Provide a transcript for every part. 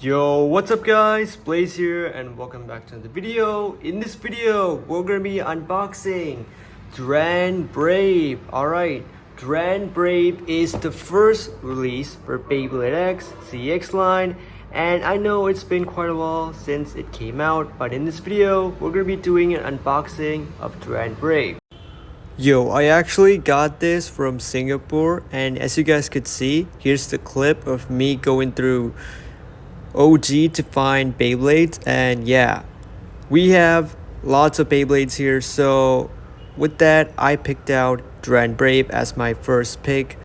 Yo, what's up guys? Blaze here and welcome back to another video. In this video, we're gonna be unboxing DranBrave. Alright, DranBrave is the first release for Beyblade X CX line, and I know it's been quite a while since it came out, but in this video, we're gonna be doing an unboxing of DranBrave. Yo, I actually got this from Singapore, and as you guys could see, here's the clip of me going through OG to find Beyblades, and yeah, we have lots of Beyblades here, so with that I picked out DranBrave as my first pick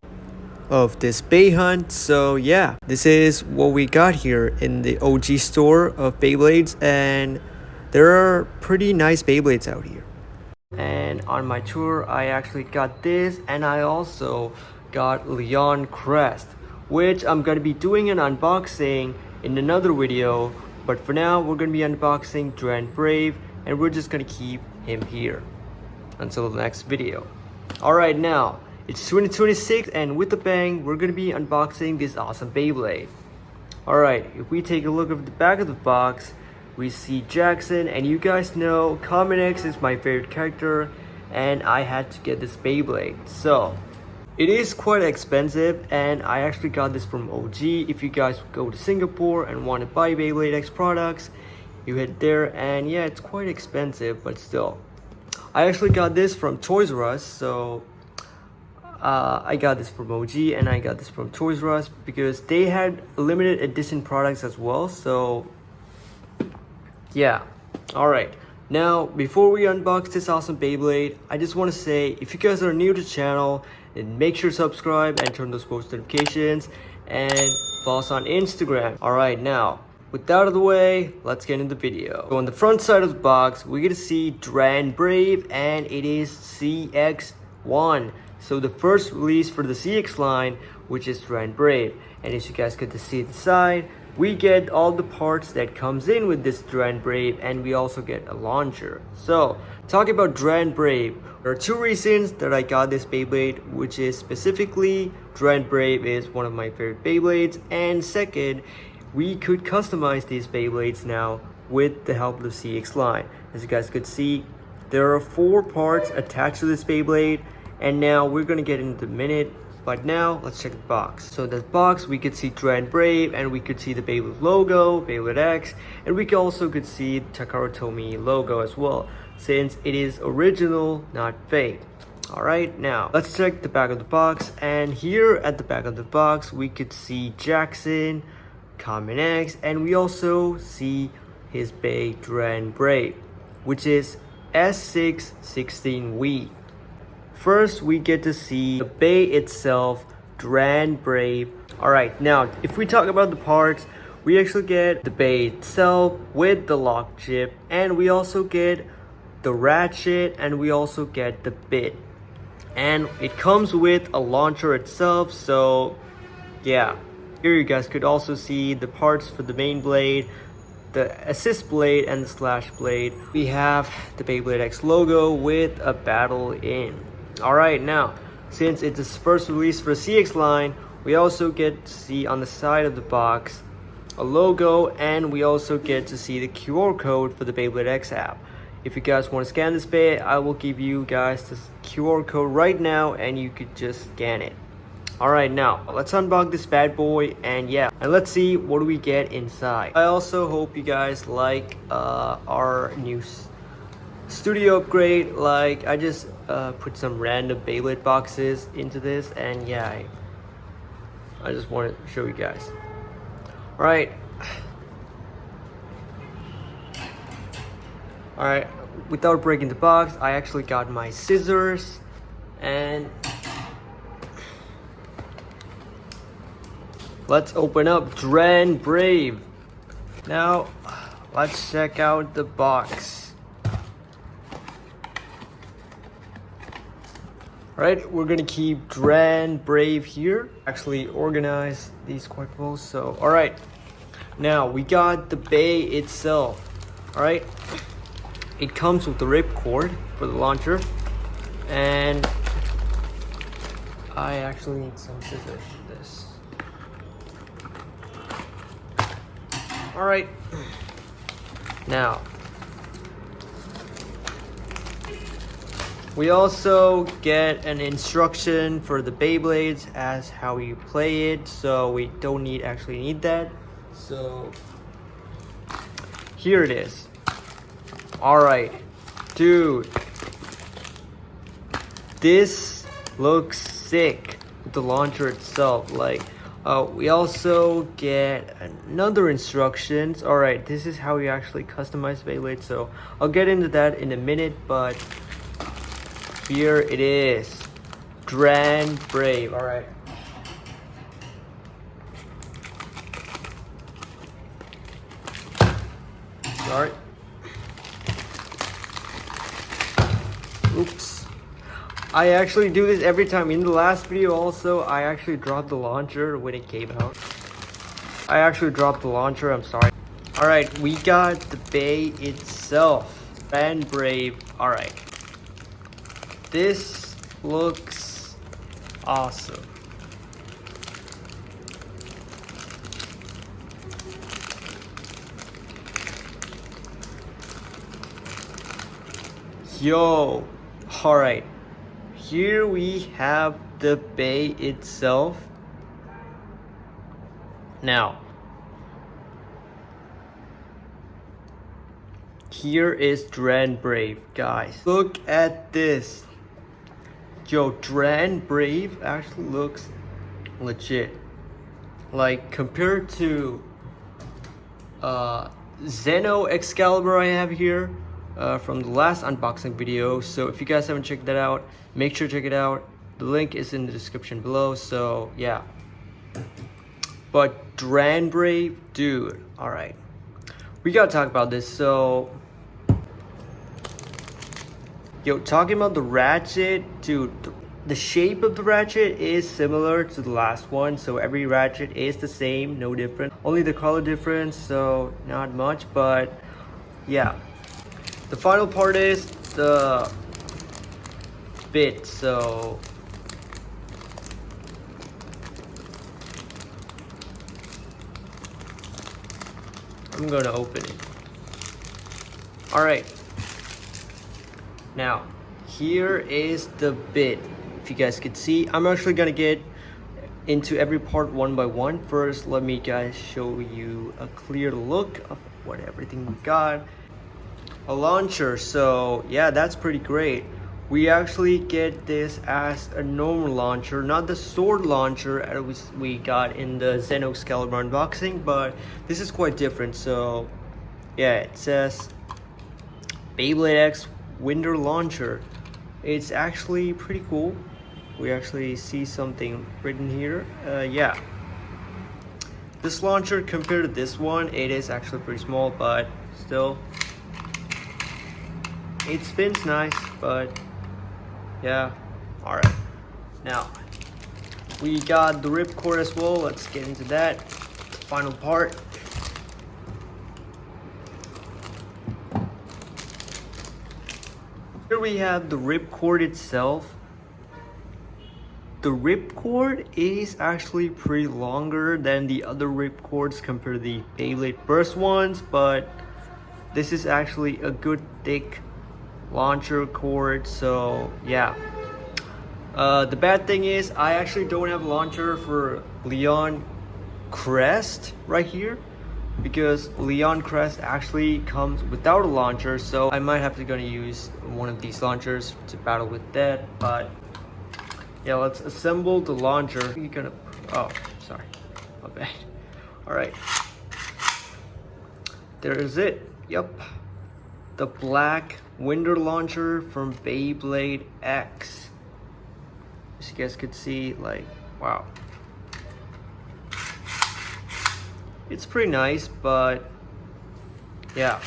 of this Bey hunt. So yeah, this is what we got here in the OG store of Beyblades, and there are pretty nice Beyblades out here. And on my tour I actually got this, and I also got Leon Crest, which I'm gonna be doing an unboxing in another video, but for now we're gonna be unboxing DranBrave, and we're just gonna keep him here until the next video. Alright, now it's 2026, and with a bang we're gonna be unboxing this awesome Beyblade. Alright, if we take a look at the back of the box, we see Jackson, and you guys know Common X is my favorite character, and I had to get this Beyblade. So it is quite expensive, and I actually got this from OG. If you guys go to Singapore and want to buy Beyblade X products, you head there, and yeah, it's quite expensive, but still. I actually got this from Toys R Us, so I got this from OG, and I got this from Toys R Us because they had limited edition products as well, so yeah. Alright. Now, before we unbox this awesome Beyblade, I just want to say, if you guys are new to the channel, then make sure to subscribe and turn those post notifications, and follow us on Instagram. Alright, now, with that out of the way, let's get into the video. So on the front side of the box, we're gonna see DranBrave, and it is CX-01. So the first release for the CX line, which is DranBrave. And as you guys get to see at the side, we get all the parts that comes in with this DranBrave, and we also get a launcher. So, talking about DranBrave, there are two reasons that I got this Beyblade, which is specifically DranBrave is one of my favorite Beyblades, and second, we could customize these Beyblades now with the help of the CX line. As you guys could see, there are 4 parts attached to this Beyblade, and now we're gonna get into the minute. But now, let's check the box. So in the box, we could see DranBrave, and we could see the Beyblade logo, Beyblade X, and we also could see the Takara Tomy logo as well, since it is original, not fake. Alright, now, let's check the back of the box, and here at the back of the box, we could see Jackson, Common X, and we also see his Bey DranBrave, which is S616W. First, we get to see the Bey itself, DranBrave. Alright, now, if we talk about the parts, we actually get the Bey itself with the lock chip, and we also get the ratchet, and we also get the bit. And it comes with a launcher itself, so yeah. Here you guys could also see the parts for the main blade, the assist blade, and the slash blade. We have the Beyblade X logo with a battle in. Alright, now, since it's its first release for the CX line, we also get to see on the side of the box a logo, and we also get to see the QR code for the Beyblade X app. If you guys want to scan this Bey, I will give you guys this QR code right now, and you could just scan it. Alright, now, let's unbox this bad boy, and yeah, and let's see what do we get inside. I also hope you guys like our new studio upgrade. Like, I just put some random Beyblade boxes into this, and yeah, I just want to show you guys. Alright. Alright, without breaking the box, I actually got my scissors, and let's open up DranBrave. Now, let's check out the box. Alright, we're gonna keep DranBrave here. Actually organize these quite well, so alright. Now, we got the Bey itself. Alright. It comes with the ripcord for the launcher, and I actually need some scissors for this. All right. Now, we also get an instruction for the Beyblades as how you play it, so we don't actually need that. So here it is. All right, dude, this looks sick with the launcher itself. Like, we also get another instructions. All right, this is how you actually customize Beyblade. So I'll get into that in a minute, but here it is, DranBrave. All right. Start. Oops. I actually do this every time. In the last video also, I actually dropped the launcher when it came out. I actually dropped the launcher, I'm sorry. All right, we got the bay itself, DranBrave. All right. This looks awesome. Yo, all right. Here we have the bay itself. Now, here is DranBrave, guys. Look at this. Yo, DranBrave actually looks legit. Like, compared to Xeno Xcaliber I have here from the last unboxing video. So if you guys haven't checked that out, make sure to check it out. The link is in the description below. So yeah. But DranBrave, dude, all right. We gotta talk about this. So, yo, talking about the ratchet, dude, the shape of the ratchet is similar to the last one. So every ratchet is the same, no different. Only the color difference, so not much, but yeah. The final part is the bit, so I'm gonna open it. All right. Now, here is the bit. If you guys could see, I'm actually gonna get into every part one by one. First, let me guys show you a clear look of what everything we got. A launcher, so yeah, that's pretty great. We actually get this as a normal launcher, not the sword launcher as we got in the Xeno Xcaliber unboxing, but this is quite different. So yeah, it says Beyblade X Winter Launcher. It's actually pretty cool. We actually see something written here. Yeah, this launcher compared to this one, it is actually pretty small, but still it spins nice. But yeah, all right. Now we got the ripcord as well. Let's get into that. The final part. Here we have the ripcord itself. The ripcord is actually pretty longer than the other ripcords compared to the Beyblade Burst ones, but this is actually a good thick launcher cord, so yeah. The bad thing is I actually don't have a launcher for Leon Crest right here, because Leon Crest actually comes without a launcher, so I might have to gonna use one of these launchers to battle with that. But yeah, let's assemble the launcher. You're gonna, oh, sorry, my bad. All right, there is it. Yep, the black winter launcher from Beyblade X. As you guys could see, like, wow, it's pretty nice, but yeah.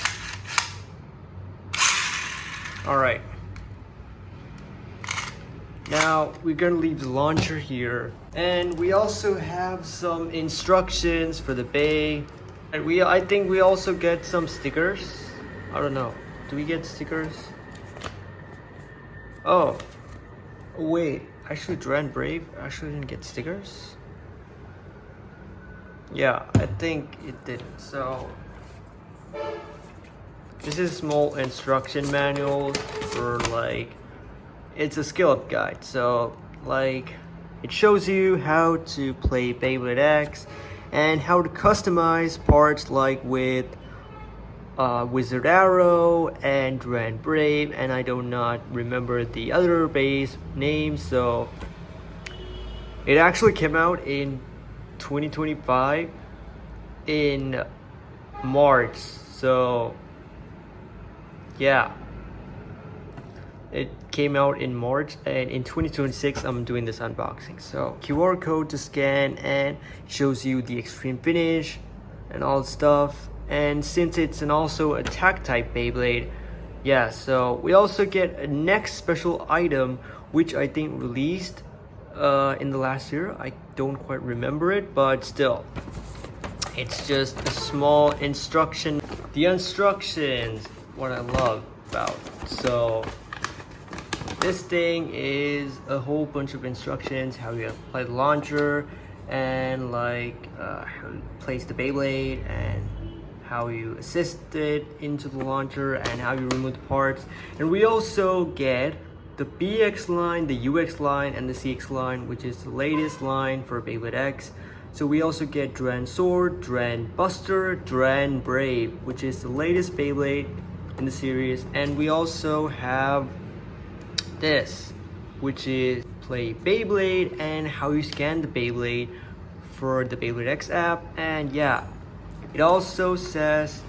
All right, now we're gonna leave the launcher here, and we also have some instructions for the bay, and I think we also get some stickers. I don't know, do we get stickers? Oh wait, actually DranBrave actually didn't get stickers. Yeah, I think it didn't. So this is a small instruction manual for like, it's a skill up guide. So like it shows you how to play Beyblade X and how to customize parts like with Wizard Arrow and DranBrave, and I do not remember the other base names. So it actually came out in 2025 in March. So yeah, it came out in March, and in 2026 I'm doing this unboxing. So QR code to scan, and shows you the extreme finish and all stuff. And since it's also attack type Beyblade, yeah, so we also get a next special item which I think released in the last year. I don't quite remember it, but still, it's just a small instruction. The instructions, what I love about. So this thing is a whole bunch of instructions, how you apply the launcher, and like how you place the Beyblade, and how you assist it into the launcher, and how you remove the parts. And we also get the BX line, the UX line, and the CX line, which is the latest line for Beyblade X. So we also get Dran Sword, Dran Buster, DranBrave, which is the latest Beyblade in the series. And we also have this, which is play Beyblade and how you scan the Beyblade for the Beyblade X app. And yeah, it also says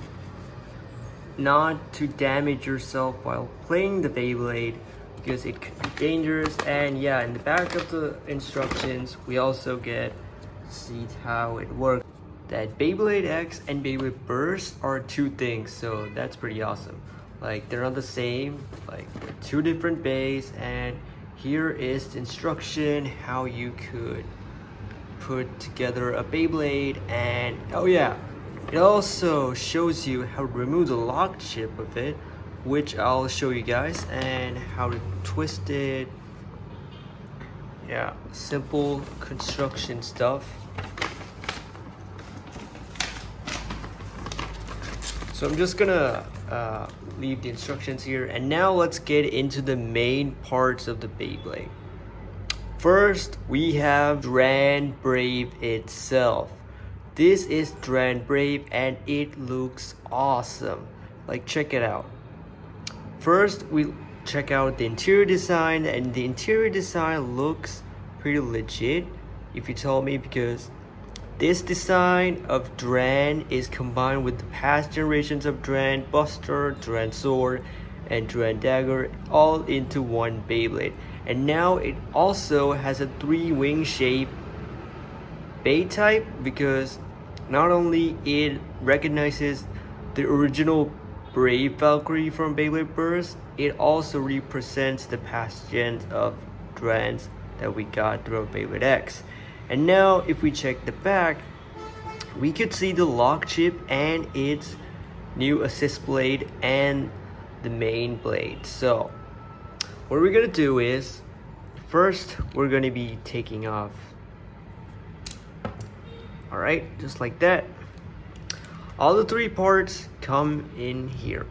not to damage yourself while playing the Beyblade because it could be dangerous. And yeah, in the back of the instructions we also get to see how it works, that Beyblade X and Beyblade Burst are two things, so that's pretty awesome. Like they're not the same, like they're two different bays. And here is the instruction how you could put together a Beyblade. And oh yeah, it also shows you how to remove the lock chip of it, which I'll show you guys, and how to twist it. Yeah, simple construction stuff. So I'm just gonna leave the instructions here, and now let's get into the main parts of the Beyblade. First, we have DranBrave itself. This is DranBrave and it looks awesome. Like, check it out. First, we check out the interior design, and the interior design looks pretty legit, if you tell me, because this design of Dran is combined with the past generations of Dran Buster, Dran Sword, and Dran Dagger all into one Beyblade. And now it also has a 3-wing shape Bay type, because not only it recognizes the original Brave Valkyrie from Beyblade Burst, it also represents the past gens of Drans that we got throughout Beyblade X. And now if we check the back, we could see the lock chip and its new assist blade and the main blade. So what we're gonna do is, first we're gonna be taking off. Alright, just like that. All the 3 parts come in here.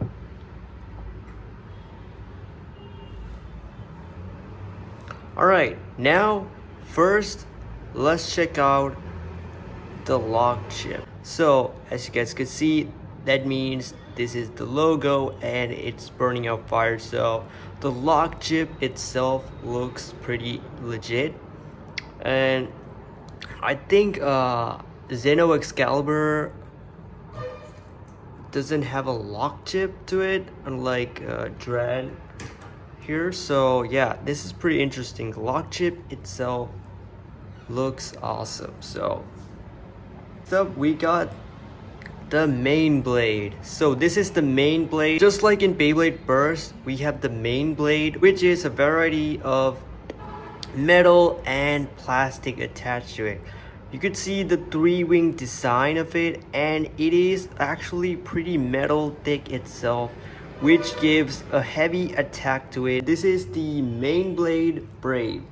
Alright, now first let's check out the lock chip. So as you guys can see, that means this is the logo and it's burning out fire. So the lock chip itself looks pretty legit, and I think Xeno Xcaliber doesn't have a lock chip to it, unlike Dran here. So yeah, this is pretty interesting. The lock chip itself looks awesome. So up we got the main blade. So this is the main blade. Just like in Beyblade Burst, we have the main blade, which is a variety of metal and plastic attached to it. You could see the 3-wing design of it, and it is actually pretty metal thick itself, which gives a heavy attack to it. This is the main blade Brave.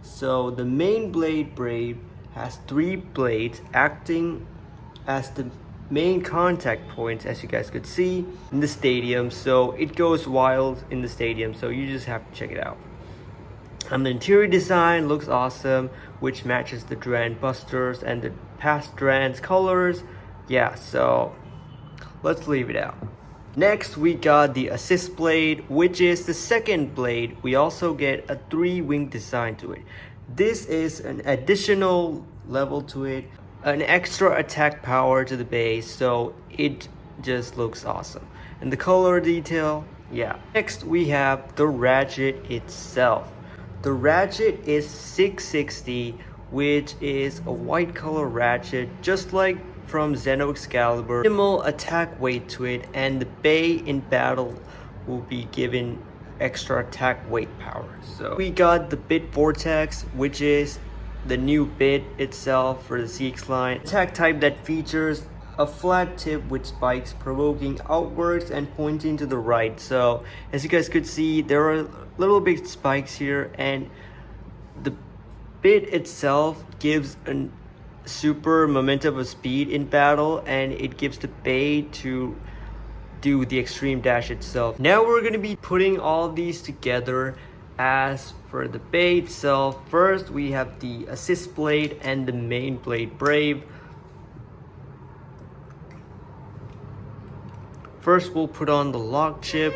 So the main blade Brave has 3 blades acting as the main contact points, as you guys could see in the stadium. So it goes wild in the stadium, so you just have to check it out. The interior design looks awesome, which matches the Dran Busters and the past Dran's colors. Yeah, so let's leave it out. Next, we got the assist blade, which is the second blade. We also get a 3-wing design to it. This is an additional level to it, an extra attack power to the base, so it just looks awesome. And the color detail, yeah. Next, we have the ratchet itself. The ratchet is 660, which is a white color ratchet, just like from Xeno Xcaliber. Minimal attack weight to it, and the bay in battle will be given extra attack weight power. So we got the bit vortex, which is the new bit itself for the CX line. Attack type that features a flat tip with spikes provoking outwards and pointing to the right. So as you guys could see, there are little big spikes here, and the bit itself gives a super momentum of speed in battle, and it gives the bay to do the extreme dash itself. Now we're going to be putting all these together. As for the bay itself, first we have the assist blade and the main blade brave. First we'll put on the lock chip.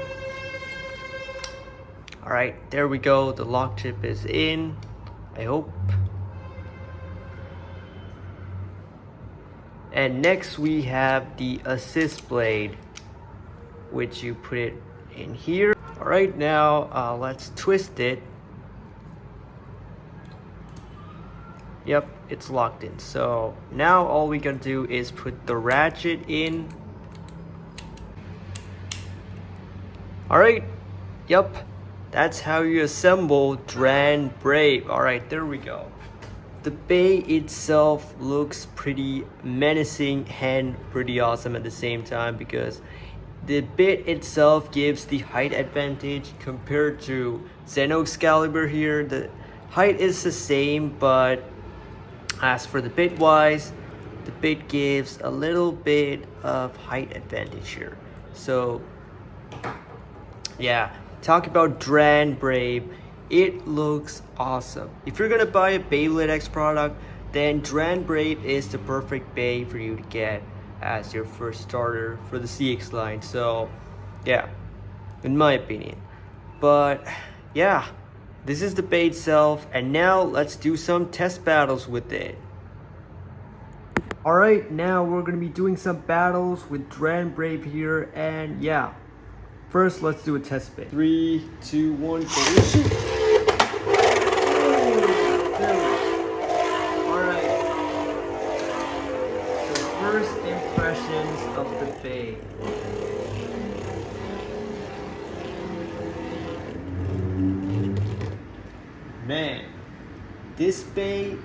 Alright, there we go, the lock chip is in, I hope. And next we have the assist blade, which you put it in here. Alright, now let's twist it. Yep, it's locked in. So now all we gotta do is put the ratchet in. Alright, yep, that's how you assemble DranBrave. Alright, there we go. The bay itself looks pretty menacing and pretty awesome at the same time, because the bit itself gives the height advantage compared to Xeno Xcaliber here. The height is the same, but as for the bit wise, the bit gives a little bit of height advantage here. So yeah, talk about DranBrave. It looks awesome. If you're gonna buy a Beyblade X product, then DranBrave is the perfect bay for you to get as your first starter for the CX line. So yeah, in my opinion. But yeah, this is the bay itself, and now let's do some test battles with it. Alright, now we're gonna be doing some battles with DranBrave here, and yeah, first let's do a test bit. 3, 2, 1, go. Shoot! First impressions of the bay. Man, this bay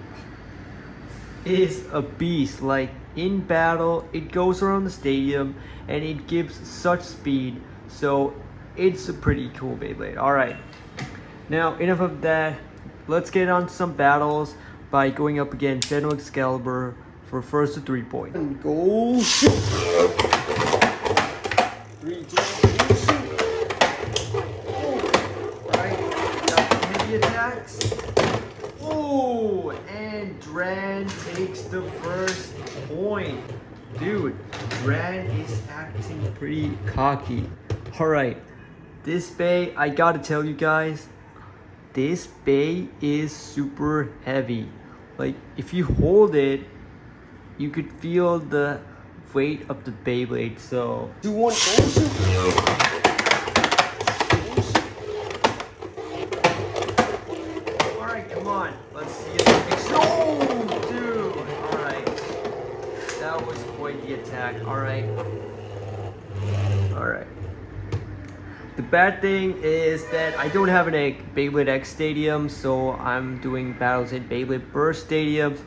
is a beast. Like in battle, it goes around the stadium and it gives such speed. So it's a pretty cool Beyblade. Alright, now enough of that. Let's get on to some battles by going up against Xeno Xcaliber for first to 3 points. And go shoot! 3, 2, 1, shoot! Alright, got the heavy attacks. Oh, and Dran takes the first point. Dude, Dran is acting pretty cocky. Alright, this bay, I gotta tell you guys, this bay is super heavy. Like, if you hold it, you could feel the weight of the Beyblade. So 2, 1, go shoot! Alright, come on. Let's see it. Oh, dude! Alright. That was quite the attack. Alright. Alright. The bad thing is that I don't have a Beyblade X stadium, so I'm doing battles in Beyblade Burst stadiums.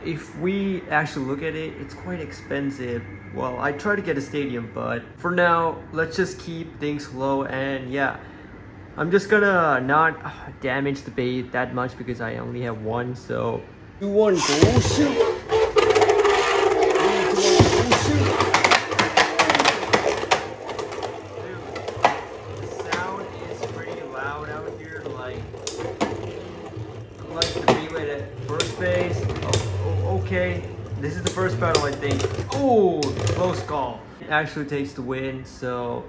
If we actually look at it, it's quite expensive. Well, I try to get a stadium, but for now, let's just keep things low. And yeah, I'm just gonna not damage the bay that much because I only have one. So 2, 1, go shoot! 3, shoot! Dude, the sound is pretty loud out here. Like the Beyblade at first base. Oh, okay. This is the first battle, I think. Oh, close call. It actually takes the win, so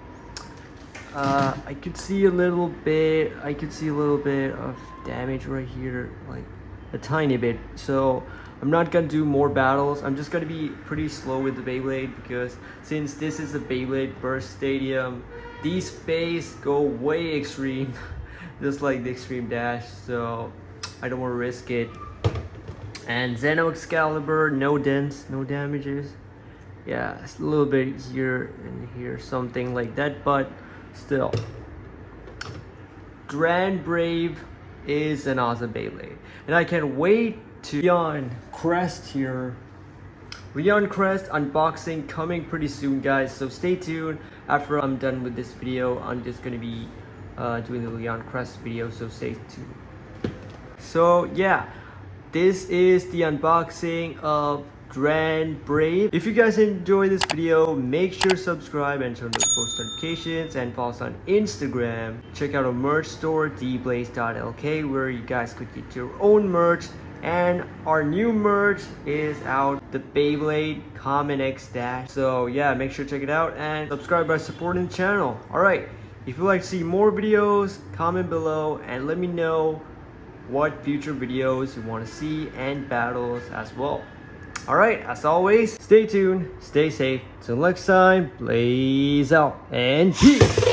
I could see a little bit. I could see a little bit of damage right here, like a tiny bit. So I'm not gonna do more battles. I'm just gonna be pretty slow with the Beyblade because since this is the Beyblade Burst Stadium, these bays go way extreme, just like the Extreme Dash. So I don't want to risk it. And Xeno Xcaliber, no dents, no damages. Yeah, it's a little bit here and here, something like that, but still. DranBrave is an awesome Beyblade. And I can't wait to Leon Crest here. Leon Crest unboxing coming pretty soon, guys. So stay tuned. After I'm done with this video, I'm just gonna be doing the Leon Crest video, so stay tuned. So yeah, this is the unboxing of DranBrave. If you guys enjoy this video, make sure to subscribe and turn on those post notifications, and follow us on Instagram. Check out our merch store, dblaze.lk, where you guys could get your own merch. And our new merch is out, the Beyblade Common X Dash. So yeah, make sure to check it out and subscribe by supporting the channel. Alright, if you'd like to see more videos, comment below and let me know what future videos you want to see and battles as well. Alright, as always, stay tuned, stay safe. Till next time, blaze out and peace!